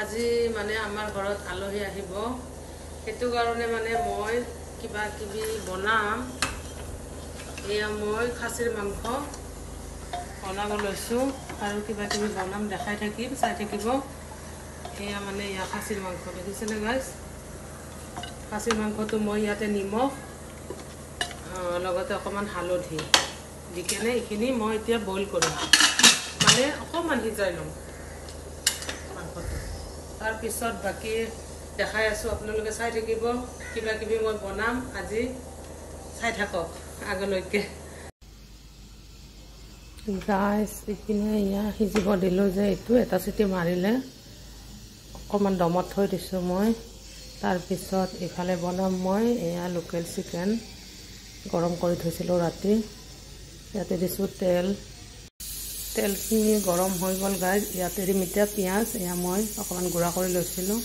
আজি মানে আমাৰ ঘৰত আলহী আহিব সেইটো কাৰণে মানে মই কিবা কিবি বনাম এয়া মই খাচীৰ মাংস বনাব লৈছোঁ আৰু কিবা কিবি বনাম দেখাই থাকিম চাই থাকিব এয়া মানে এয়া খাচীৰ মাংস দেখিছেনে গাইজ খাচীৰ মাংসটো মই ইয়াতে নিমখ লগতে অকণমান হালধি দি কেনে এইখিনি মই এতিয়া বইল কৰিম মানে অকণমান সিজাই ল'ম মাংসটো তাৰপিছত বাকী দেখাই আছোঁ আপোনালোকে চাই থাকিব কিবা কিবি মই বনাম আজি চাই থাকক আগলৈকে গাইজ এইপিনে এয়া সিজিব দিলোঁ যে এইটো এটা চিটি মাৰিলে অকণমান দমত থৈ দিছোঁ মই তাৰপিছত ইফালে বনাম মই এয়া লোকেল চিকেন গৰম কৰি থৈছিলোঁ ৰাতি ইয়াতে দিছোঁ তেলখিনি গৰম হৈ গ'ল গাইজ ইয়াতে দিম এতিয়া পিঁয়াজ এয়া মই অকণমান গুড়া কৰি লৈছিলোঁ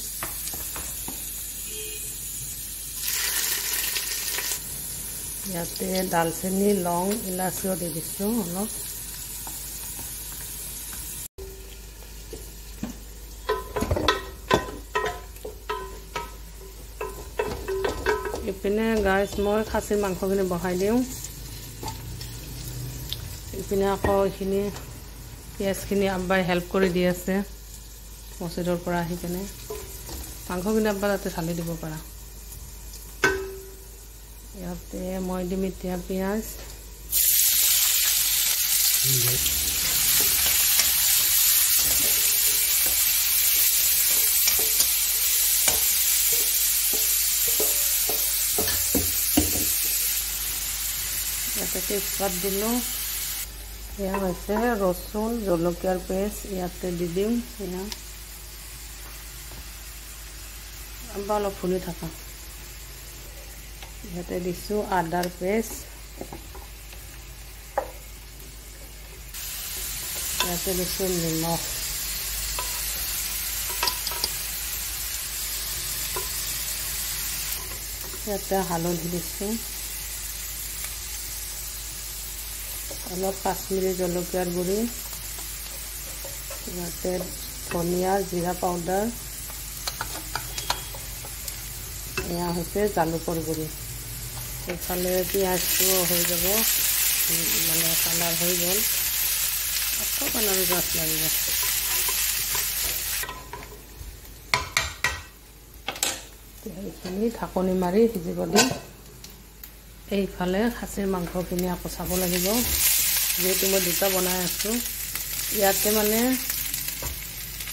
ইয়াতে দালচেনি লং ইলাচিও দি দিছোঁ অলপ ইপিনে গাইজ মই খাচীৰ মাংসখিনি বহাই দিওঁ ইপিনে আকৌ এইখিনি পিঁয়াজখিনি আব্বাই হেল্প কৰি দি আছে মছজিদৰ পৰা আহি কেনে মাংসখিনি আব্বা তাতে ঢালি দিব পাৰা ইয়াতে মই দিম এতিয়া পিঁয়াজ ইয়াতে তেজপাত দিলোঁ এয়া হৈছে ৰচুন জলকীয়াৰ পেষ্ট ইয়াতে দি দিম এয়া আব্বা অলপ ফুলি থাকা ইয়াতে দিছোঁ আদাৰ পেষ্ট ইয়াতে দিছোঁ নিমখ ইয়াতে হালধি দিছোঁ অলপ কাশ্মীৰী জলকীয়াৰ গুড়ি ইয়াতে ধনিয়া জিৰা পাউডাৰ এয়া হৈছে জালুকৰ গুড়ি এইফালে পিঁয়াজটো হৈ যাব মানে কালাৰ হৈ গ'ল অকণমান আৰু জাষ্ট লাগিব এইখিনি ঢাকনি মাৰি সিজিব দিম এইফালে খাচীৰ মাংসখিনি আকৌ চাব লাগিব যিহেতু মই দুটা বনাই আছোঁ ইয়াতে মানে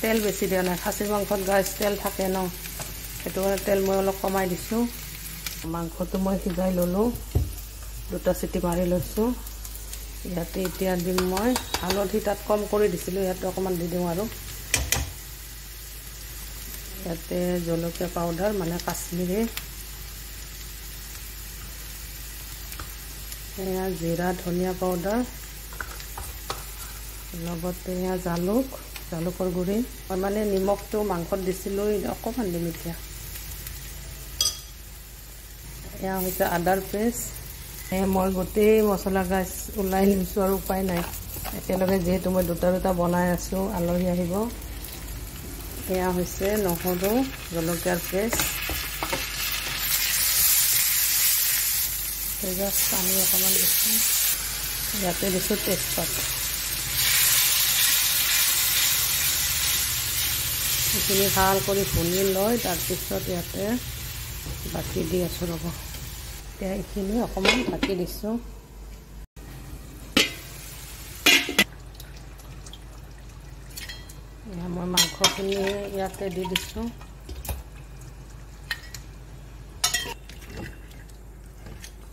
তেল বেছি দিয়া নাই খাচীৰ মাংসত গাইজ তেল থাকে ন সেইটো কাৰণে তেল মই অলপ কমাই দিছোঁ মাংসটো মই সিজাই ল'লোঁ দুটা চিটি মাৰি লৈছোঁ ইয়াতে এতিয়া দিম মই হালধি তাত কম কৰি দিছিলোঁ ইয়াতে অকণমান দি দিওঁ আৰু ইয়াতে জলকীয়া পাউডাৰ মানে কাশ্মীৰী এয়া জিৰা ধনিয়া পাউডাৰ লগতে এয়া জালুকৰ গুড়ি মই মানে নিমখটো মাংসত দিছিলোঁ অকণমান দিম এতিয়া এয়া হৈছে আদাৰ পেষ্ট মই গোটেই মছলা গাছ ওলাই লৈছোঁ আৰু উপায় নাই একেলগে যিহেতু মই দুটা বনাই আছোঁ আলহী আহিব এয়া হৈছে নহৰু জলকীয়াৰ পেষ্ট পানী অকণমান দিছোঁ ইয়াতে দিছোঁ তেজপাত এইখিনি ভাল কৰি ভুনি লৈ তাৰপিছত ইয়াতে বাকি দি আছোঁ ৰ'ব এতিয়া এইখিনি অকণমান ঢাকি দিছোঁ মই মাংসখিনি ইয়াতে দি দিছোঁ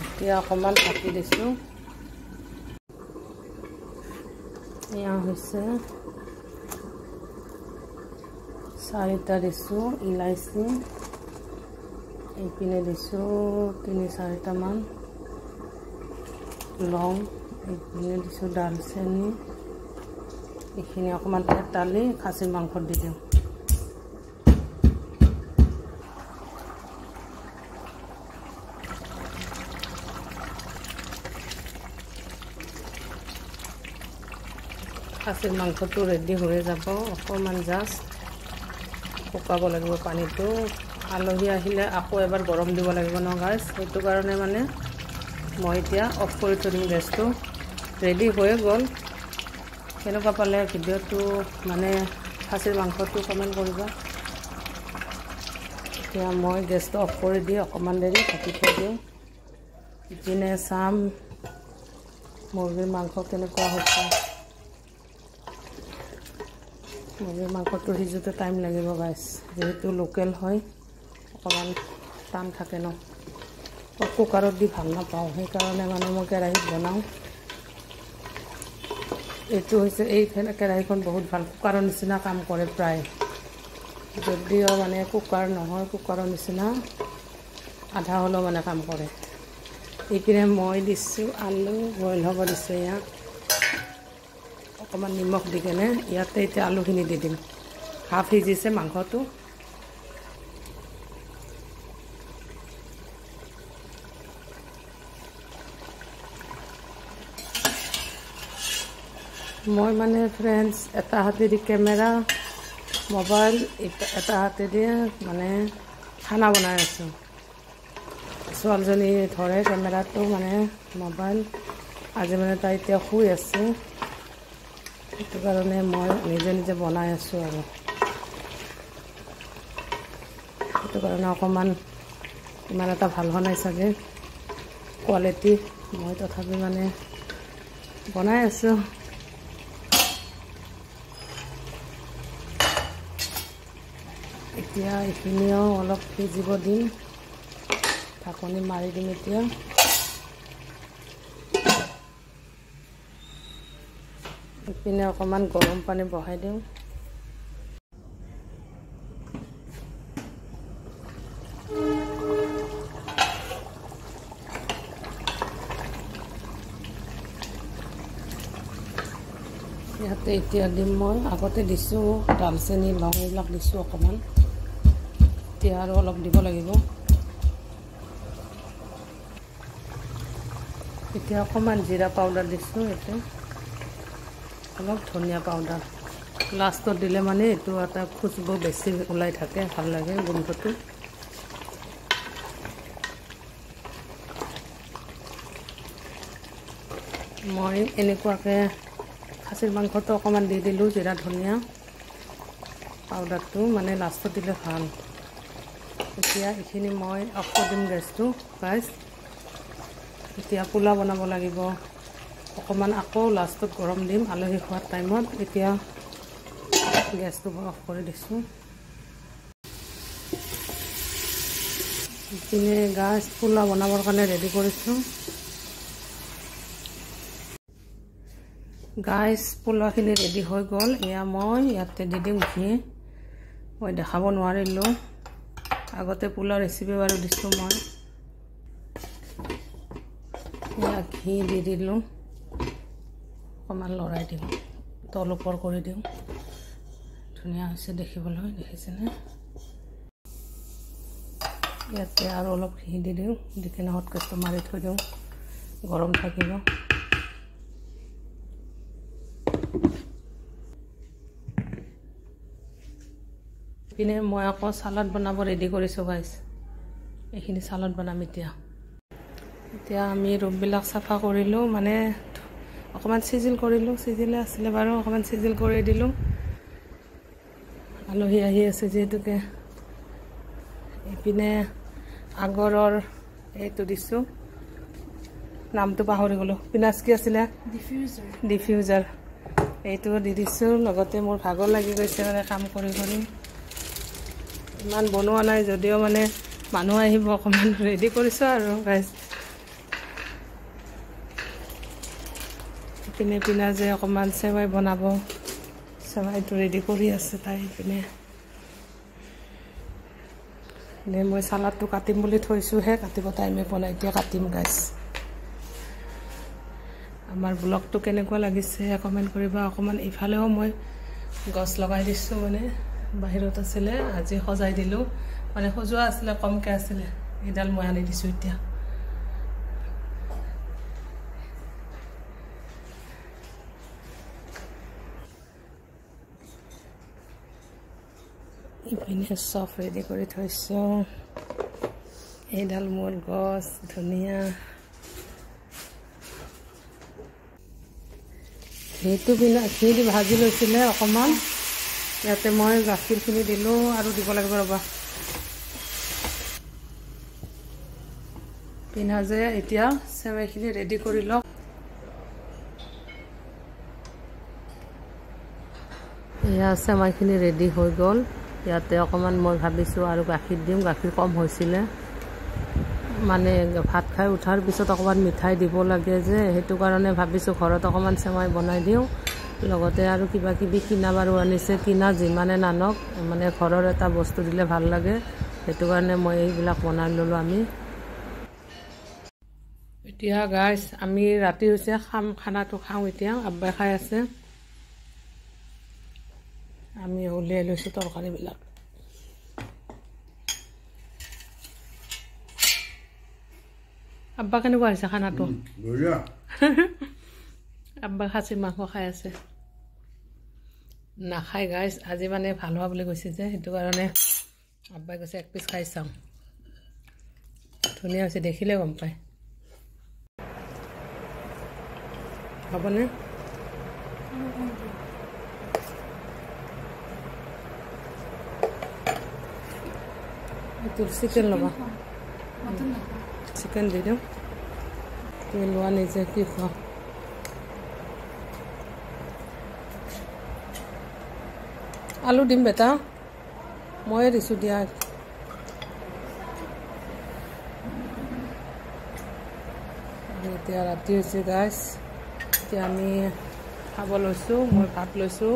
এতিয়া অকণমান ঢাকি দিছোঁ এয়া হৈছে 4টা দিছোঁ ইলাইচি এইপিনে দিছোঁ 3-4টা মান লং এইপিনে দিছোঁ দালচেনি এইখিনি অকণমান তেতালি খাচীৰ মাংসত দি দিওঁ খাচীৰ মাংসটো ৰেডি হৈ যাব অকণমান জাষ্ট শুকাব লাগিব পানীটো। আলহী আহিলে আকৌ এবাৰ গৰম দিব লাগিব ন গাইছ, সেইটো কাৰণে মানে মই এতিয়া অফ কৰি থৈ দিম গেছটো। ৰেডি হৈ গ'ল। কেনেকুৱা পালে ভিডিঅ'টো মানে খাচীৰ মাংসটো কমেণ্ট কৰিবা। এতিয়া মই গেছটো অফ কৰি দি অকণমান দেৰি ঢাকি থৈ দিওঁ। ইপিনে চাম মুৰ্গীৰ মাংস কেনেকুৱা হৈছে। মুৰ্গীৰ মাংসটো সিজোতে টাইম লাগিব গাইছ, যিহেতু লোকেল হয় অকণমান টান থাকে ন। কুকাৰত দি ভাল নাপাওঁ, সেইকাৰণে মানে মই কেৰাহীত বনাওঁ। এইটো হৈছে এই কেৰাহীখন বহুত ভাল, কুকাৰৰ নিচিনা কাম কৰে প্ৰায়, যদিও মানে কুকাৰ নহয়, কুকাৰৰ নিচিনা আধা হ'লেও মানে কাম কৰে। এইপিনে মই দিছোঁ আলু বইল হ'ব দিছোঁ ইয়াত অকণমান নিমখ দি কেনে। ইয়াতে এতিয়া আলুখিনি দি দিম, হাফ সিজিছে মাংসটো। মই মানে ফ্ৰেণ্ডছ এটা হাতেদি কেমেৰা মোবাইল, এটা হাতেদি মানে খানা বনাই আছোঁ। ছোৱালীজনী ধৰে কেমেৰাটো মানে মোবাইল, আজি মানে তাই এতিয়া শুই আছে, সেইটো কাৰণে মই নিজে নিজে বনাই আছোঁ আৰু। সেইটো কাৰণে অকণমান ইমান এটা ভাল হোৱা নাই চাগে কোৱালিটি, মই তথাপি মানে বনাই আছোঁ। এতিয়া এইখিনিও অলপ সিজিব দিম, ঢাকনি মাৰি দিম। এতিয়া ইপিনে অকণমান গৰম পানী বহাই দিওঁ। ইয়াতে এতিয়া দিম, মই আগতে দিছোঁ দালচেনি লং এইবিলাক দিছোঁ অকণমান, এতিয়া আৰু অলপ দিব লাগিব। এতিয়া অকণমান জিৰা পাউডাৰ দিছোঁ, এতিয়া অলপ ধনিয়া পাউডাৰ লাষ্টত দিলে মানে এইটো এটা খুচবু বেছি ওলাই থাকে, ভাল লাগে গোন্ধটো। মই এনেকুৱাকৈ খাচীৰ মাংসটো অকণমান দি দিলোঁ, জিৰা ধনিয়া পাউডাৰটো মানে লাষ্টত দিলে ভাল। এতিয়া এইখিনি মই অফ কৰি দিম গেছটো গাইছ। এতিয়া পোলাও বনাব লাগিব অকণমান, আকৌ লাষ্টত গৰম দিম আলহী খোৱাৰ টাইমত। এতিয়া গেছটো অফ কৰি দিছোঁ। ইপিনে গাছ পোলাও বনাবৰ কাৰণে ৰেডি কৰিছোঁ। গাইছ পোলাওখিনি ৰেডি হৈ গ'ল। এয়া মই ইয়াতে দি দিম ঘি। মই দেখাব নোৱাৰিলোঁ, আগতে পোলাও ৰেচিপি বাৰু দিছোঁ মই। এয়া ঘি দি দিলোঁ, অকণমান লৰাই দিওঁ, তল ওপৰ কৰি দিওঁ। ধুনীয়া হৈছে দেখিবলৈ, দেখিছেনে? ইয়াতে আৰু অলপ ঘি দি দিওঁ, দি কিনে হটকেছটো মাৰি থৈ দিওঁ, গৰম থাকিব। ইপিনে মই আকৌ চালাড বনাব ৰেডি কৰিছোঁ গাইছ। এইখিনি চালাড বনাম এতিয়া। এতিয়া আমি ৰুমবিলাক চাফা কৰিলোঁ, মানে অকণমান চিজিল কৰিলোঁ, চিজিলে আছিলে বাৰু, অকণমান চিজিল কৰি দিলোঁ। আলহী আহি আছে যিহেতুকে। এইপিনে আগৰৰ এইটো দিছোঁ, নামটো পাহৰি গ'লোঁ, পিনাজ কি আছিলে? ডিফিউজাৰ এইটো দি দিছোঁ। লগতে মোৰ ভাগৰ লাগি গৈছে মানে কাম কৰি কৰি, ইমান বনোৱা নাই যদিও মানে মানুহ আহিব, অকণমান ৰেডি কৰিছোঁ আৰু গাইছ। ইপিনে পিনাজে অকণমান চেৱাই বনাব, চেৱাইটো ৰেডি কৰি আছে তাই। ইপিনে মই চালাডটো কাটিম বুলি থৈছোঁহে, কাটিব টাইমে পোৱা নাই, এতিয়া কাটিম গাইছ। আমাৰ ব্লগটো কেনেকুৱা লাগিছে কমেণ্ট কৰিবা। অকণমান ইফালেও মই গছ লগাই দিছোঁ, মানে বাহিৰত আছিলে, আজি সজাই দিলোঁ, মানে সজোৱা আছিলে কমকৈ আছিলে, এইডাল মই আনি দিছোঁ এতিয়া। ইপিনে চব ৰেডি কৰি থৈছোঁ। এইডাল মোৰ গছ ধুনীয়া। সেইটো ঘি দি ভাজি লৈছিলে অকণমান। ইয়াতে মই গাখীৰখিনি দিলোঁ আৰু দিব লাগিব ৰ'বা। পিনাজে এতিয়া চেৱাইখিনি ৰেডি কৰি লওক। এয়া চেৱাইখিনি ৰেডি হৈ গ'ল। ইয়াতে অকণমান মই ভাবিছোঁ আৰু গাখীৰ দিম, গাখীৰ কম হৈছিলে। মানে ভাত খাই উঠাৰ পিছত অকণমান মিঠাই দিব লাগে যে, সেইটো কাৰণে ভাবিছোঁ ঘৰত অকণমান চেৱাই বনাই দিওঁ। লগতে আৰু কিবা কিবি কিনা বাৰু আনিছে, কিনা যিমানে নানক মানে ঘৰৰ এটা বস্তু দিলে ভাল লাগে, সেইটো কাৰণে মই এইবিলাক বনাই ল'লোঁ আমি। এতিয়া গাইছ আমি ৰাতি হৈছে খানাটো খাওঁ। এতিয়া আব্বাই খাই আছে, আমি উলিয়াই লৈছোঁ তৰকাৰীবিলাক। আব্বা কেনেকুৱা হৈছে খানাটো? আব্বা খাচী মাংস খাই আছে। নাখায় গাইছ, আজি মানে ভাল হোৱা বুলি কৈছে যে, সেইটো কাৰণে আব্বাই কৈছে এক পিচ খাই চাওঁ। ধুনীয়া হৈছে, দেখিলে গম পায়। হ'বনে? তোৰ চিকেন ল'বা, চিকেন দি দিওঁ। তুমি লোৱা নিজে কি খোৱা। আলু দিম বেটা, ময়ে দিছোঁ দিয়া। এতিয়া ৰাতি হৈছে গাইছ, এতিয়া আমি খাব লৈছোঁ। মই ভাত লৈছোঁ,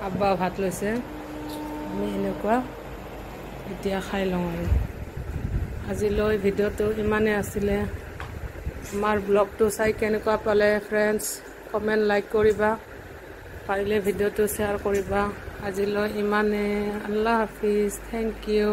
আব্বা ভাত লৈছে, আমি এনেকুৱা এতিয়া খাই লওঁ। আৰু আজিলৈ ভিডিঅ'টো ইমানেই আছিলে। আমাৰ ব্লগটো চাই কেনেকুৱা পালে ফ্ৰেণ্ডছ, কমেণ্ট লাইক কৰিবা, পাৰিলে ভিডিঅ'টো শ্বেয়াৰ কৰিবা। আজিলৈ ইমানে, আল্লাহ হাফিজ, থেংক ইউ।